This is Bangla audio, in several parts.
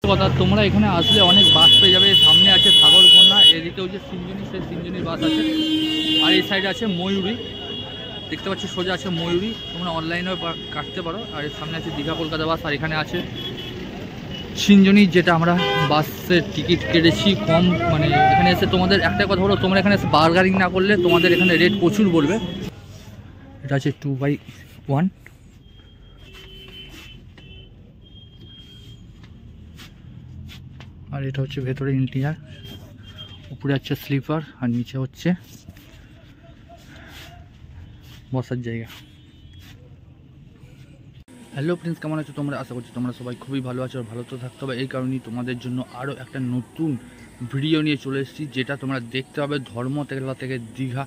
কথা, তোমরা এখানে আসলে অনেক বাস পেয়ে যাবে। সামনে আছে সাগরকন্যা, এদিকে হচ্ছে সিঞ্জনি, সেই সিঞ্জনির বাস আছে। আর এই সাইডে আছে ময়ূরী, দেখতে পাচ্ছি সোজা আছে ময়ূরী, তোমরা অনলাইনেও কাটতে পারো। আর এর সামনে আছে দীঘা কলকাতা বাস। আর এখানে আছে সিঞ্জনি, যেটা আমরা বাসের টিকিট কেটেছি কম। মানে এখানে এসে তোমাদের একটা কথা হলো, তোমরা এখানে এসে বার্গারিং না করলে তোমাদের এখানে রেট প্রচুর বলবে। এটা আছে 2/1। আর এটা হচ্ছে ভেতরে ইন্টিরিয়ার, উপরে আছে স্লিপার আর নিচে হচ্ছে বসার জায়গা। হ্যালো ফ্রেন্ডস, কেমন আছো তোমরা? আশা করছি তোমরা সবাই খুবই ভালো আছো। আর ভালো তো থাকতে হবে, এই কারণেই তোমাদের জন্য আরও একটা নতুন ভিডিও নিয়ে চলে এসেছি, যেটা তোমরা দেখতে পাবে। ধর্মতলা থেকে দীঘা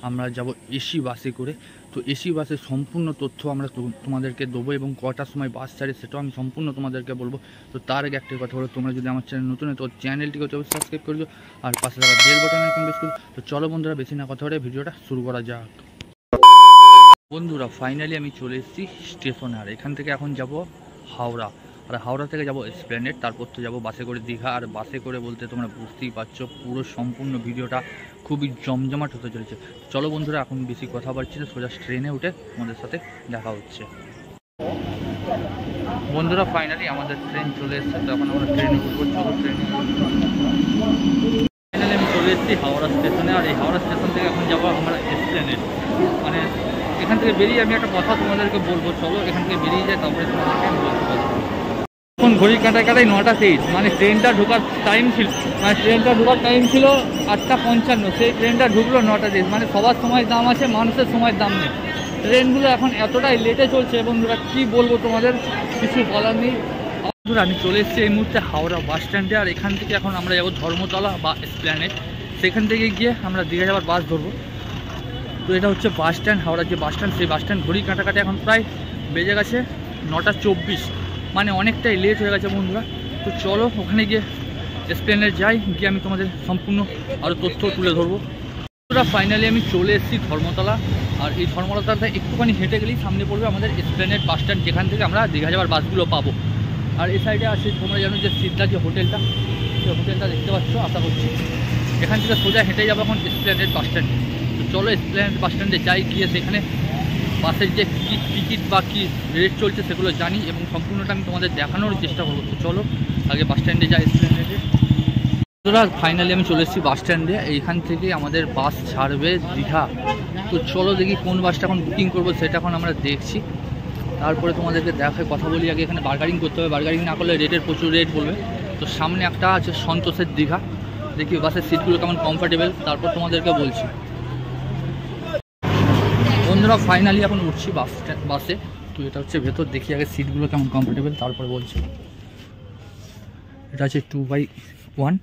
আমরা যাব এসি বাসে করে। তো এসি বাসের সম্পূর্ণ তথ্য আমরা তোমাদেরকে দেবো, এবং কটার সময় বাস ছাড়ে সেটাও আমি সম্পূর্ণ তোমাদেরকে বলবো। তো তার আগে একটা কথা হলো, তোমরা যদি আমার চ্যানেল নতুন হয় তো চ্যানেলটিকে সাবস্ক্রাইব করে দিও, আর পাশে থাকা বেল বাটনে প্রেস করে। তো চলো বন্ধুরা, বেশি না কথা বলে ভিডিওটা শুরু করা যাক। বন্ধুরা, ফাইনালি আমি চলে এসেছি স্টেশনে। আর এখান থেকে এখন যাব হাওড়া, আর হাওড়া থেকে যাব এসপ্ল্যানেড, তারপর তো যাবো বাসে করে দীঘা। আর বাসে করে বলতে তোমরা বুঝতেই পারছো, পুরো সম্পূর্ণ ভিডিওটা খুবই জমজমাট হতে চলেছে। চলো বন্ধুরা, এখন বেশি কথা বলছি না, সোজা ট্রেনে উঠে তোমাদের সাথে দেখা হচ্ছে। বন্ধুরা, ফাইনালি আমাদের ট্রেন চলে এসেছে, তো এখন আমরা ট্রেনে উঠবো। চলো ট্রেনে। ফাইনালি আমি চলে এসেছি হাওড়া স্টেশনে। আর এই হাওড়া স্টেশন থেকে এখন যাবো আমরা এসপ্ল্যানেড। মানে এখান থেকে বেরিয়ে আমি একটা কথা তোমাদেরকে বলবো, চলো এখান থেকে বেরিয়ে যায়, তারপরে তোমাদেরকে আমি বলতে পারবো। এখন ঘড়ির কাঁটায় 9:23, মানে ট্রেনটা ঢোকার টাইম ছিল, 8:55, সেই ট্রেনটা ঢুকলো 9:23। মানে সবার সময় দাম আছে, মানুষের সময় দাম নেই। ট্রেনগুলো এখন এতটাই লেটে চলছে বন্ধুরা, কি বলবো তোমাদের, কিছু বলার নেই। বন্ধুরা, আমি চলে এসেছি এই মুহূর্তে হাওড়া বাস স্ট্যান্ডে। আর এখান থেকে এখন আমরা যাবো ধর্মতলা বা এসপ্ল্যানেড। সেখান থেকে গিয়ে আমরা দীঘা যাওয়ার বাস ধরবো। তো এটা হচ্ছে বাস স্ট্যান্ড, হাওড়ার যে বাস স্ট্যান্ড, সেই বাস স্ট্যান্ড ঘড়ি কাটাকাটি এখন প্রায় বেজে গেছে 9:24, মানে অনেকটাই লেট হয়ে গেছে বন্ধুরা। তো চলো ওখানে গিয়ে এসপ্ল্যানেড যাই, গিয়ে আমি তোমাদের সম্পূর্ণ আরও তথ্য তুলে ধরবো। বন্ধুরা, ফাইনালি আমি চলে এসেছি ধর্মতলা। আর এই ধর্মতলাতে একটুখানি হেঁটে গেলেই সামনে পড়বে আমাদের এসপ্ল্যানেড বাস স্ট্যান্ড, যেখান থেকে আমরা দীঘা যাওয়ার বাসগুলো পাবো। আর এই সাইডে আছে, তোমরা জানো যে সিদ্ধা যে হোটেলটা, সেই হোটেলটা দেখতে পাচ্ছ আশা করছি। এখান থেকে সোজা হেঁটে যাবো এখন এসপ্ল্যানেড বাস স্ট্যান্ডে। তো চলো এসপ্ল্যানেড বাস স্ট্যান্ডে যাই, গিয়ে সেখানে বাসের যে কী টিকিট বা কী রেট চলছে সেগুলো জানি, এবং সম্পূর্ণটা আমি তোমাদের দেখানোর চেষ্টা করবো। তো চলো আগে বাস স্ট্যান্ডে যাই, এসপ্ল্যানেডে। বন্ধুরা, ফাইনালি আমি চলে এসেছি বাস স্ট্যান্ডে। এইখান থেকে আমাদের বাস ছাড়বে দীঘা। তো চলো দেখি কোন বাসটা এখন বুকিং করবো, সেটা এখন আমরা দেখছি। তারপরে তোমাদেরকে দেখায় কথা বলি। আগে এখানে বার্গারিং করতে হবে, বার্গারিং না করলে রেটের প্রচুর রেট বলবে। তো সামনে একটা আছে সন্তোষের দীঘা, দেখি বাসের সিটগুলো কেমন কমফোর্টেবল, তারপর তোমাদেরকে বলছি। বন্ধুরা, ফাইনালি এখন উঠছি বাসে। তো এটা হচ্ছে ভেতর, দেখি আগে সিটগুলো কেমন কমফোর্টেবল, তারপরে বলছি। এটা আছে 2/1।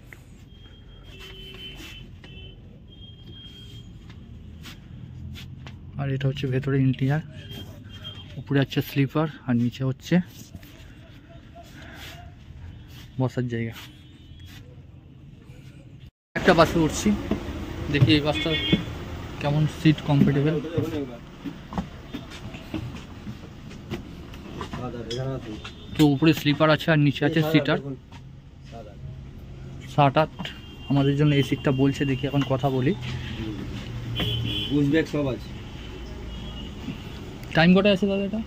আর এটা হচ্ছে ভেতরে ইন্টিরিয়ার, উপরে আছে স্লিপার আর নিচে হচ্ছে বসার জায়গা। একটা বাসে উঠছি, দেখি এই বাসটা কেমন সিট কমফোর্টেবল। তো উপরে স্লিপার আছে আর নিচে আছে সিটার। 7-8 আমাদের জন্য এই সিটটা বলছে, দেখি এখন কথা বলি। টাইম কটা আছে দাদা? এটা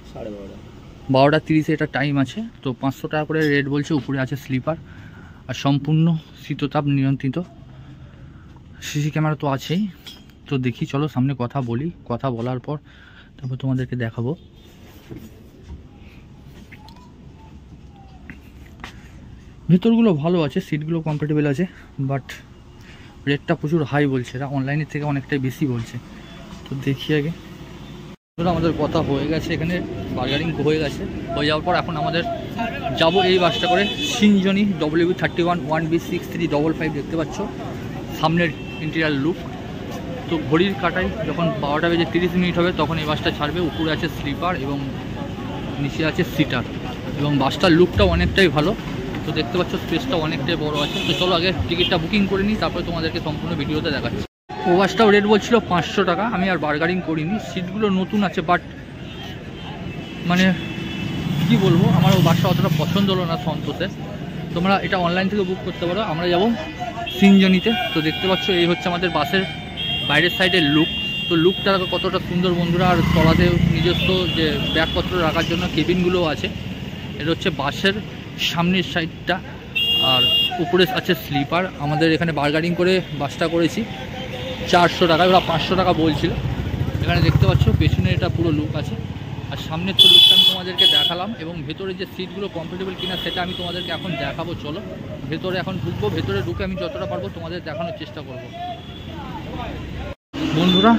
12:30 এটা টাইম আছে। তো 500 টাকা করে রেট বলছে। উপরে আছে স্লিপার আর সম্পূর্ণ শীততাপ নিয়ন্ত্রিত, সিসি ক্যামেরা তো আছেই। তো দেখি চলো সামনে কথা বলি, কথা বলার পর তারপর তোমাদেরকে দেখাবো। ভেতরগুলো ভালো আছে, সিটগুলো কমফোর্টেবল আছে, বাট রেটটা প্রচুর হাই বলছে। এরা অনলাইনের থেকে অনেকটাই বেশি বলছে। তো দেখি আগে। আমাদের কথা হয়ে গেছে, এখানে বার্গারিং হয়ে গেছে। হয়ে যাওয়ার পর এখন আমাদের যাব এই বাসটা করে সিঞ্জনি WB31 1B6355, দেখতে পাচ্ছ সামনের ইন্টেরিয়ার লুক। তো ঘড়ির কাটায় যখন 12:30 হবে তখন এই বাসটা ছাড়বে। উপরে আছে স্লিপার এবং নিচে আছে সিটার, এবং বাসটার লুকটাও অনেকটাই ভালো। তো দেখতে পাচ্ছ স্পেসটাও অনেকটাই বড় আছে। তো চলো আগে টিকিটটা বুকিং করে নিই, তারপরে তোমাদেরকে সম্পূর্ণ ভিডিওতে দেখাচ্ছি। ও বাসটাও রেট বলছিল 500 টাকা। আমি আর বার্গারিং করিনি, সিটগুলো নতুন আছে, বাট মানে কি বলবো, আমার ও বাসটা অতটা পছন্দ হলো না সন্তোষে। তোমরা এটা অনলাইন থেকে বুক করতে পারো। আমরা যাব সিনজনিতে। তো দেখতে পাচ্ছ এই হচ্ছে আমাদের বাসের বাইরের সাইডের লুক। তো লুকটা কতটা সুন্দর বন্ধুরা। আর তলাতে নিজস্ব যে ব্যাগপত্র রাখার জন্য কেবিনগুলো আছে। এটা হচ্ছে বাসের সামনের সাইডটা। আর উপরে আছে স্লিপার। আমাদের এখানে বার্গারিং করে বাসটা করেছি 400 টাকা, ওরা 500 টাকা বলছিল। এখানে দেখতে পাচ্ছ পেছনে এটা পুরো লুক আছে। আর সামনের তো লুকটা আমি তোমাদেরকে দেখালাম, এবং ভেতরে যে সিটগুলো কমফোর্টেবল কিনা সেটা আমি তোমাদেরকে এখন দেখাবো। চলো ভেতরে এখন ঢুকবো। ভেতরে ঢুকে আমি যতটা পারবো তোমাদের দেখানোর চেষ্টা করব। বন্ধুরা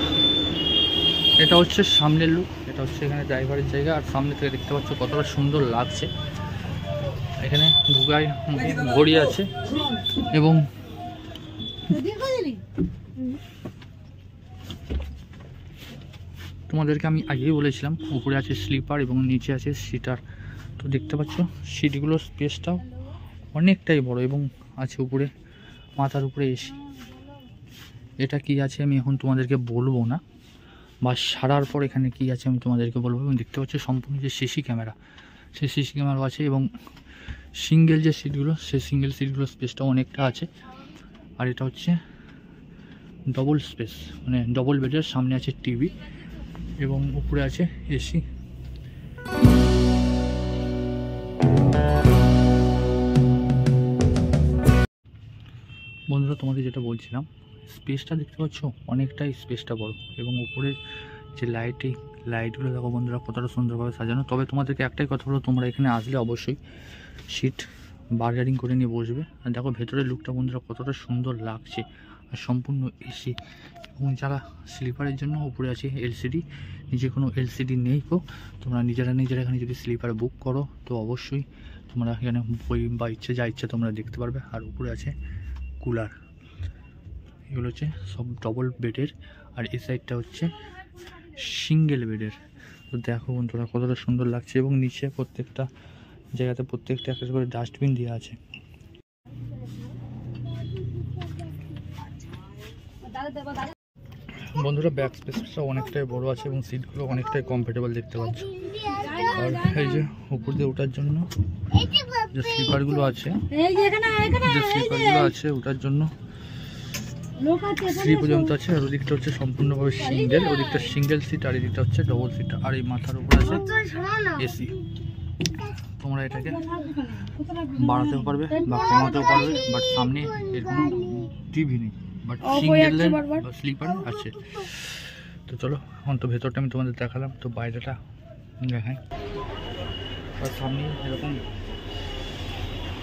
এটা হচ্ছে সামনের লুক। এটা হচ্ছে এখানে ড্রাইভারের জায়গা। আর সামনে থেকে দেখতে পাচ্ছ কতটা সুন্দর লাগছে। এখানে ঢুকায় ঘড়ি আছে, এবং তোমাদেরকে আমি আগেই বলেছিলাম উপরে আছে স্লিপার এবং নিচে আছে সিটার। তো দেখতে পাচ্ছ সিটগুলোর স্পেসটাও অনেকটাই বড়, এবং আছে উপরে মাথার উপরে এসি। এটা কি আছে আমি এখন তোমাদেরকে বলবো না, বা সারার পর এখানে কি আছে আমি তোমাদেরকে বলবো। এবং দেখতে পাচ্ছ সম্পূর্ণ যে সিসি ক্যামেরা, সেই সিসি ক্যামেরা আছে, এবং সিঙ্গেল যে সিটগুলো সেই সিঙ্গেল সিটগুলোর স্পেসটাও অনেকটা আছে। আর এটা হচ্ছে ডবল স্পেস, মানে ডবল বেডের। সামনে আছে টিভি এবং উপরে আছে এসি। বন্ধুরা তোমাদের যেটা বলছিলাম, স্পেসটা দেখতে পাচ্ছ অনেকটাই স্পেসটা বড়, এবং উপরে যে লাইটগুলো দেখো বন্ধুরা কতটা সুন্দরভাবে সাজানো। তবে তোমাদেরকে একটাই কথা বলো, তোমরা এখানে আসলে অবশ্যই সিট বার্গারিং করে নিয়ে বসবে। আর দেখো ভেতরের লুকটা বন্ধুরা কতটা সুন্দর লাগছে, আর সম্পূর্ণ এসি। এবং যারা স্লিপারের জন্য উপরে আছে এলসিডি, নিচে কোনো এলসিডি নেই গো। তোমরা নিজেরা এখানে যদি স্লিপার বুক করো তো অবশ্যই তোমরা এখানে বই বা যা ইচ্ছে তোমরা দেখতে পারবে। আর উপরে আছে কুলার। এগুলো হচ্ছে সব ডবল বেডের, আর এই সাইডটা হচ্ছে সিঙ্গেল বেডের। তো দেখো বন্ধুরা কতটা সুন্দর লাগছে, এবং নিচে প্রত্যেকটা জায়গাতে প্রত্যেকটা একটা করে ডাস্টবিন দেওয়া আছে। বন্ধুরা ব্যাক স্পেসটা অনেকটাই বড় আছে, এবং সিটগুলো অনেকটাই কমফোর্টেবল দেখতে পাচ্ছ। আর এই যে উপর দিয়ে ওঠার জন্য যে স্লিপারগুলো আছে, ওঠার জন্য 3 পর্যন্ত আছে। আর ওদিকটা হচ্ছে সম্পূর্ণভাবে সিঙ্গেল, ওদিকটা সিঙ্গেল সিট, আর এদিকটা হচ্ছে ডবল সিট। আর এই মাথার উপর আছে এসি। তোমরা এটাকে বাড়াতেও পারবে বা কমাতেও পারবে, বাট সামনে এর কোনো টিভি নেই, বাট সিঙ্গেল বা স্লিপার আছে। তো চলো এখন তো ভেতরটা আমি তোমাদের দেখালাম, তো বাইরেটা দেখাই। আর সামনে এরকম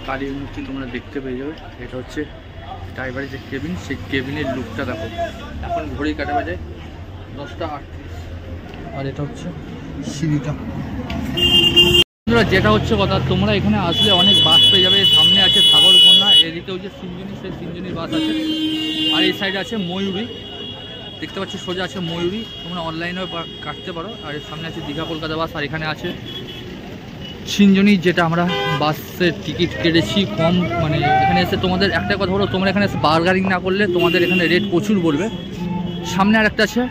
কালীর মূর্তি তোমরা দেখতে পেয়ে যাবে। এটা হচ্ছে ড্রাইভারের যে কেবিন, সেই কেবিনের লুকটা দেখো। এখন ঘড়ি কাটা বাজে 10টা 38। আর এটা হচ্ছে সিঁড়িটা। যেটা হচ্ছে কথা, তোমরা এখানে আসলে অনেক বাস পেয়ে যাবে। সামনে আছে সাগরকন্যা, এদিকে হচ্ছে সিনজনি, সেই সিনজনির বাস আছে। আর এই সাইডে আছে ময়ূরী, দেখতে পাচ্ছি সোজা আছে ময়ূরী। তোমরা অনলাইনেও কাটতে পারো। আর এর সামনে আছে দীঘা কলকাতা বাস। আর এখানে আছে সিনজনি, যেটা আমরা বাসের টিকিট কেটেছি কম। মানে এখানে এসে তোমাদের একটা কথা বলো, তোমরা এখানে এসে বার্গারিং না করলে তোমাদের এখানে রেট প্রচুর বলবে। সামনে আর একটা আছে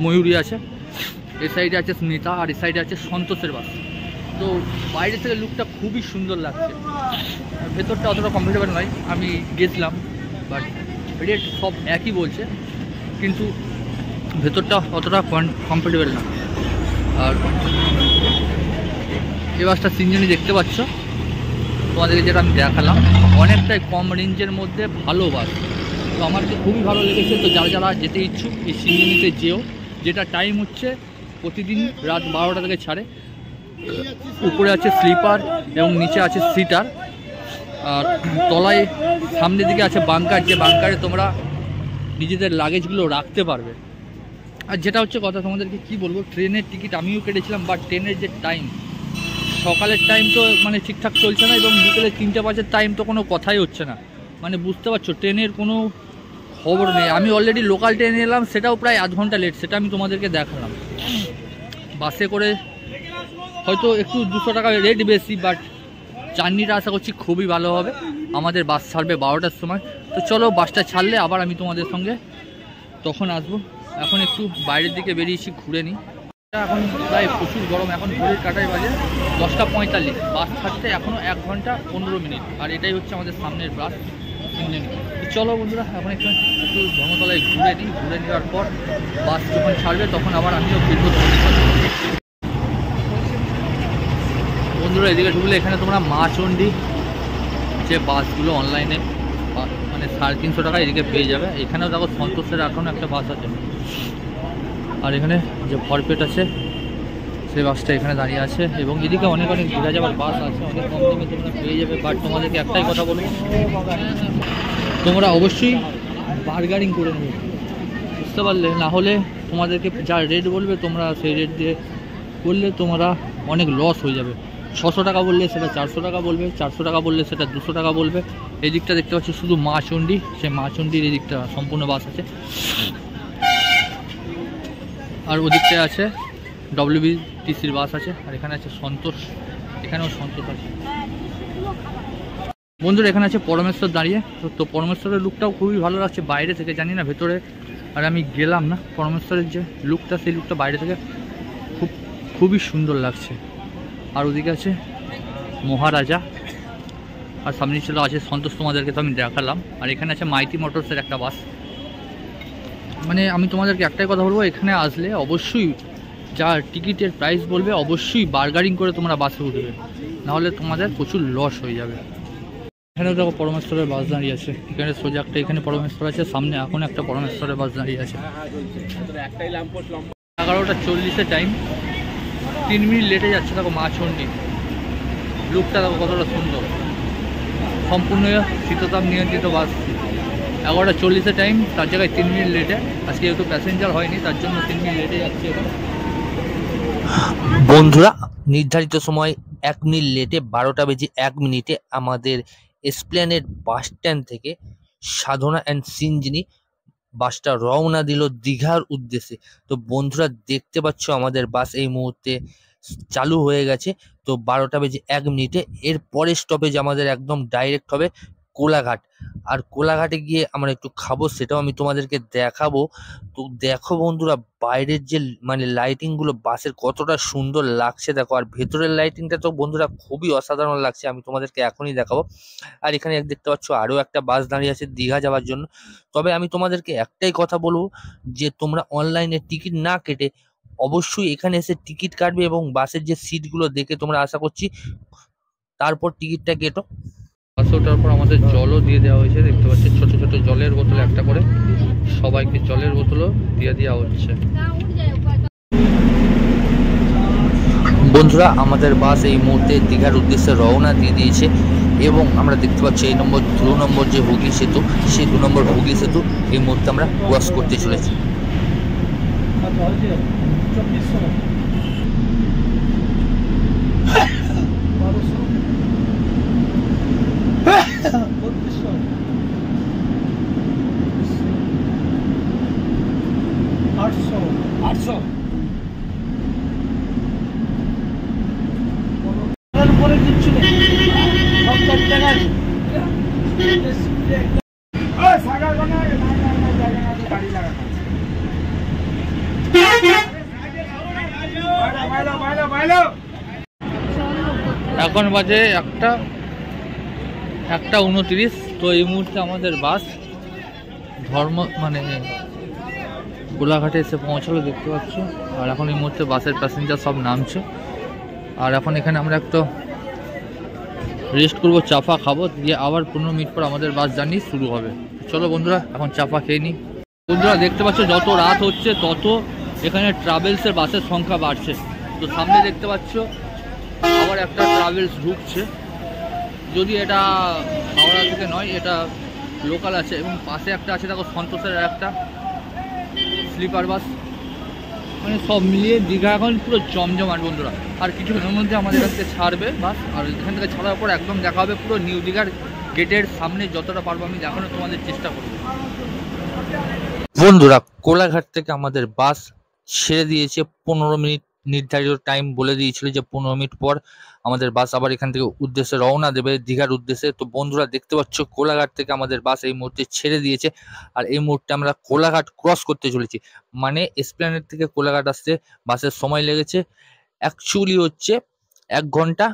ময়ূরী আছে, এই সাইডে আছে স্মিতা, আর এই সাইডে আছে সন্তোষের বাস। তো বাইরে থেকে লুকটা খুবই সুন্দর লাগছে। ভেতরটা অতটা কমফোর্টেবল নয়, আমি গেছিলাম, বাট রেট সব একই বলছে, কিন্তু ভেতরটা অতটা কমফোর্টেবল না। আর এই বাসটা সিনজনি দেখতে পাচ্ছ, তোমাদেরকে যেটা আমি দেখালাম, অনেকটাই কম রেঞ্জের মধ্যে ভালো বাস। তো আমার খুবই ভালো লেগেছে। তো যারা যারা যেতে ইচ্ছুক এই সিনজনিতে যেও। যেটা টাইম হচ্ছে প্রতিদিন রাত 12টা থেকে ছাড়ে। উপরে আছে স্লিপার এবং নিচে আছে সিটার। আর তলায় সামনের দিকে আছে বাঙ্কার, যে বাঙ্কারে তোমরা নিজেদের লাগেজগুলো রাখতে পারবে। আর যেটা হচ্ছে কথা, তোমাদেরকে কি বলবো, ট্রেনের টিকিট আমিও কেটেছিলাম, বাট ট্রেনের যে টাইম, সকালের টাইম তো মানে ঠিকঠাক চলছে না, এবং বিকেলে 3টে বাজের টাইম তো কোনো কথাই হচ্ছে না। মানে বুঝতে পারছো ট্রেনের কোনো খবর নেই। আমি অলরেডি লোকাল ট্রেনে এলাম, সেটাও প্রায় আধ ঘন্টা লেট, সেটা আমি তোমাদেরকে দেখালাম। বাসে করে হয়তো একটু 200 টাকা রেট বেশি, বাট জার্নিটা আশা করছি খুবই ভালো হবে। আমাদের বাস ছাড়বে 12টার সময়। তো চলো বাসটা ছাড়লে আবার আমি তোমাদের সঙ্গে তখন আসবো। এখন একটু বাইরের দিকে বেরিয়েছি, ঘুরে নিই। এখন প্রায় প্রচুর গরম, এখন ঘড়ির কাঁটায় বাজে 10:45, বাস ছাড়তে এখনও 1 ঘন্টা 15 মিনিট। আর এটাই হচ্ছে আমাদের সামনের বাস ইঞ্জিন। চলো বন্ধুরা এখন একটু ধর্মতলায় ঘুরে নিই, ঘুরে নেওয়ার পর বাস যখন ছাড়বে তখন আবার আমিও ফিরবো। বন্ধুরা এদিকে ঢুকলে এখানে তোমরা মাচণ্ডী যে বাসগুলো অনলাইনে মানে 350 টাকা এদিকে পেয়ে যাবে। এখানেও দেখো সন্তোষের এখনও একটা বাস আছে। আর এখানে যে ভরপেট আছে সেই বাসটা এখানে দাঁড়িয়ে আছে, এবং এদিকে অনেক অনেক ঘুরে যাওয়ার বাস আছে, অনেক কম দামে তোমরা পেয়ে যাবে। বাট তোমাদেরকে একটাই কথা বলবো, তোমরা অবশ্যই বার্গারিং করে নেবে, বুঝতে পারলে? না হলে তোমাদেরকে যা রেট বলবে তোমরা সেই রেট দিয়ে করলে তোমরা অনেক লস হয়ে যাবে। 600 টাকা বললে সেটা 400 টাকা বলবে, 400 টাকা বললে সেটা 200 টাকা বলবে। এই দিকটা দেখতে পাচ্ছি শুধু মাচণ্ডী, সেই মাচণ্ডীর এই দিকটা সম্পূর্ণ বাস আছে। আর ওদিকটায় আছে WBTCর বাস আছে। আর এখানে আছে সন্তোষ, এখানেও সন্তোষ আছে। বন্ধুরা এখানে আছে পরমেশ্বর দাঁড়িয়ে, তো পরমেশ্বরের লুকটাও খুবই ভালো লাগছে বাইরে থেকে, জানি না ভেতরে, আর আমি গেলাম না। পরমেশ্বরের যে লুকটা সেই লুকটা বাইরে থেকে খুবই সুন্দর লাগছে। আর ওদিকে আছে মহারাজা, আর সামনে ছিল আছে সন্তোষ, তোমাদেরকে তো আমি দেখালাম। আর এখানে আছে মাইতি মোটরসের একটা বাস। মানে আমি তোমাদেরকে একটাই কথা বলবো, এখানে আসলে অবশ্যই যা টিকিটের প্রাইস বলবে অবশ্যই বার্গারিং করে তোমরা বাসে উঠবে, নাহলে তোমাদের প্রচুর লস হয়ে যাবে। এখানেও দেখো পরমেশ্বরের বাস দাঁড়িয়ে আছে, এখানে সোজা একটা এখানে পরমেশ্বর আছে, সামনে এখন একটা পরমেশ্বরের বাস দাঁড়িয়ে আছে। 11:40 টাইম, 3 মিনিট লেটে যাচ্ছে। দেখো মাচণ্ডী লুকটা দেখো কতটা সুন্দর, সম্পূর্ণ শীততাপ নিয়ন্ত্রিত বাস। 11:40 টাইম, তার জায়গায় 3 মিনিট লেটে। আজকে যেহেতু প্যাসেঞ্জার হয়নি তার জন্য 3 মিনিট লেটে যাচ্ছে। বন্ধুরা নির্ধারিত সময় 1 মিনিট লেটে 12:01 আমাদের এসপ্ল্যানেড বাস স্ট্যান্ড থেকে সাধনা অ্যান্ড সিঞ্জিনি বাসটা রওনা দিল দীঘার উদ্দেশ্যে। তো বন্ধুরা দেখতে পাচ্ছ আমাদের বাস এই মুহূর্তে চালু হয়ে গেছে। তো 12:01 এর পরের স্টপেজ আমাদের একদম ডাইরেক্ট হবে কোলাঘাট। আর কোলাঘাটে গিয়ে আমরা একটু খাবো, সেটাও আমি তোমাদেরকে দেখাবো। তো দেখো বন্ধুরা বাইরের যে মানে লাইটিং গুলো বাসের কতটা সুন্দর লাগছে দেখো, আর ভেতরের লাইটিংটা তো বন্ধুরা খুবই অসাধারণ লাগছে, আমি তোমাদেরকে এখনই দেখাবো। আর এখানে দেখতে পাচ্ছ আরো একটা বাস দাঁড়িয়ে আছে দীঘা যাওয়ার জন্য। তবে আমি তোমাদেরকে একটাই কথা বলবো, যে তোমরা অনলাইনে টিকিট না কেটে অবশ্যই এখানে এসে টিকিট কাটবে, এবং বাসের যে সিটগুলো দেখে তোমরা আশা করছি তারপর টিকিটটা কেটো। বাসে ওঠার পর আমাদের জলও দিয়ে দেওয়া হয়েছে, দেখতে পাচ্ছি ছোট ছোট জলের বোতল একটা করে, সবাইকে জলের বোতলও দিয়ে দেওয়া হচ্ছে। বন্ধুরা আমাদের বাস এই মুহূর্তে দীঘার উদ্দেশ্যে রওনা দিয়ে দিয়েছে, এবং আমরা দেখতে পাচ্ছি এই নম্বর 2 নম্বর যে হুগলি সেতু, সেই 2 নম্বর হুগলি সেতু এই মুহূর্তে আমরা ক্রস করতে চলেছি। এখন বাজে 1:29। তো এই মুহূর্তে আমাদের বাস মানে কোলাঘাটে এসে পৌঁছালো, দেখতে পাচ্ছ। আর এখন এই মুহূর্তে বাসের প্যাসেঞ্জার সব নামছে। আর এখন এখানে আমরা একটু রেস্ট করবো, চাপা খাবো, দিয়ে আবার 15 মিনিট পর আমাদের বাস জার্নি শুরু হবে। চলো বন্ধুরা এখন চাপা খেয়ে নিই। বন্ধুরা দেখতে পাচ্ছ যত রাত হচ্ছে তত এখানে ট্রাভেলসের বাসের সংখ্যা বাড়ছে। তো সামনে দেখতে পাচ্ছ আবার একটা ট্রাভেলস ঢুকছে, যদি এটা হাওড়া থেকে নয়, এটা লোকাল আছে। এবং পাশে একটা আছে দেখো সন্তোষের একটা স্লিপার বাস। মানে সব মিলিয়ে দীঘা এখন পুরো জমজমাট বন্ধুরা। আর কিছুক্ষণের মধ্যে আমাদের কাছ থেকে ছাড়বে বাস, আর এখান থেকে ছাড়ার পর একদম দেখা হবে পুরো নিউ দীঘার গেটের সামনে। যতটা পারবো আমি দেখানোর তোমাদের চেষ্টা করবো। বন্ধুরা কোলাঘাট থেকে আমাদের বাস ছেড়ে দিয়েছে 15 মিনিট নির্ধারিত টাইম বলে দিয়েছিল যে 15 মিনিট পর আমাদের বাস আবার এখান থেকে উদ্দেশ্যে রওনা দেবে দীঘার উদ্দেশ্যে। তো বন্ধুরা দেখতে পাচ্ছ কোলাঘাট থেকে আমাদের বাস এই মুহূর্তে ছেড়ে দিয়েছে, আর এই মুহূর্তে আমরা কোলাঘাট ক্রস করতে চলেছি। মানে এসপ্ল্যানেড থেকে কোলাঘাট আসতে বাসের সময় লেগেছে অ্যাকচুয়ালি হচ্ছে 1 ঘন্টা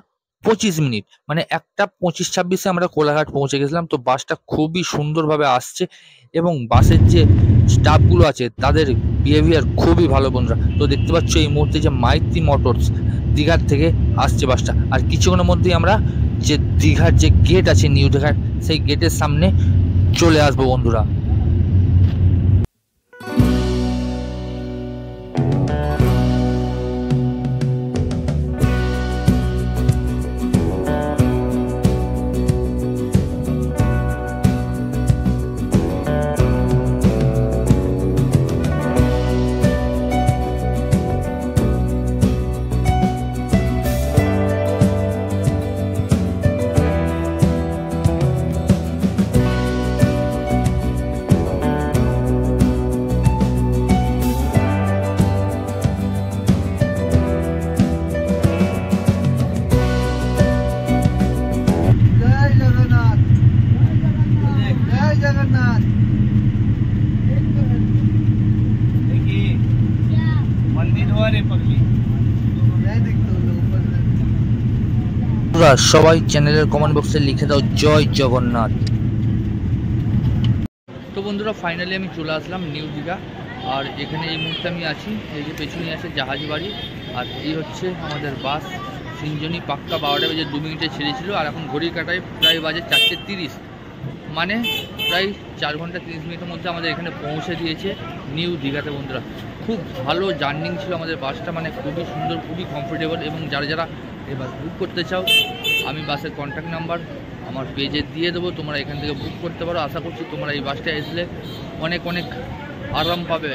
25 মিনিট, মানে 1টা 25-26-এ আমরা কোলাঘাট পৌঁছে গেছিলাম। তো বাসটা খুবই সুন্দরভাবে আসছে এবং বাসের যে স্টাফগুলো আছে তাদের বিহেভিয়ার খুবই ভালো বন্ধুরা। তো দেখতে পাচ্ছ এই মুহূর্তে যে মাইতি মোটরস দীঘার থেকে আসছে বাসটা, আর কিছুক্ষণের মধ্যেই আমরা যে দীঘার যে গেট আছে নিউ দীঘার সেই গেটের সামনে চলে আসবো বন্ধুরা। जय जगन्नाथ, जय जगन्नाथ। देखिए मंदिर हुआ रे पगली, नहीं दिखता ऊपर से। বন্ধুরা সবাই চ্যানেলের কমেন্ট বক্সে লিখে দাও জয় জগন্নাথ। তো বন্ধুরা ফাইনালি আমি চলে আসলাম নিউ দীঘা, আর এখানে এই মুহূর্তে আমি আছি, এই যে পেছনে আছে জাহাজ বাড়ি, আর এই হচ্ছে আমাদের বাস সিঞ্জনি পাক্কা 12টা বেজে 2 মিনিটে ছেড়েছিল, আর এখন ঘড়ির কাটায় প্রায় বাজে 4:30, মানে প্রায় 4 ঘন্টা 30 মিনিটের মধ্যে আমাদের এখানে পৌঁছে দিয়েছে নিউ দীঘাতে বন্ধুরা। খুব ভালো জার্নিং ছিল আমাদের বাসটা, মানে খুবই সুন্দর, খুবই কমফোর্টেবল। এবং যারা যারা এই বাস বুক করতে চাও আমি বাসের কন্ট্যাক্ট নাম্বার আমার পেজে দিয়ে দেবো, তোমরা এখান থেকে বুক করতে পারো। আশা করছি তোমরা এই বাসটা আসলে অনেক অনেক আরাম পাবে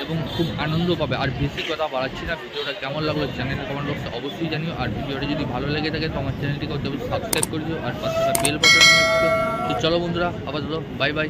এবং খুব আনন্দ পাবে। আর বেশি কথা বাড়াচ্ছি না, ভিডিওটা কেমন লাগলো চ্যানেলের কমেন্ট বক্সে অবশ্যই জানিও। আর ভিডিওটা যদি ভালো লেগে থাকে তো আমার চ্যানেলটিকে অবশ্যই সাবস্ক্রাইব করে দিও আর পাশে বেল বাটন। তো চলো বন্ধুরা, আবার বাই বাই।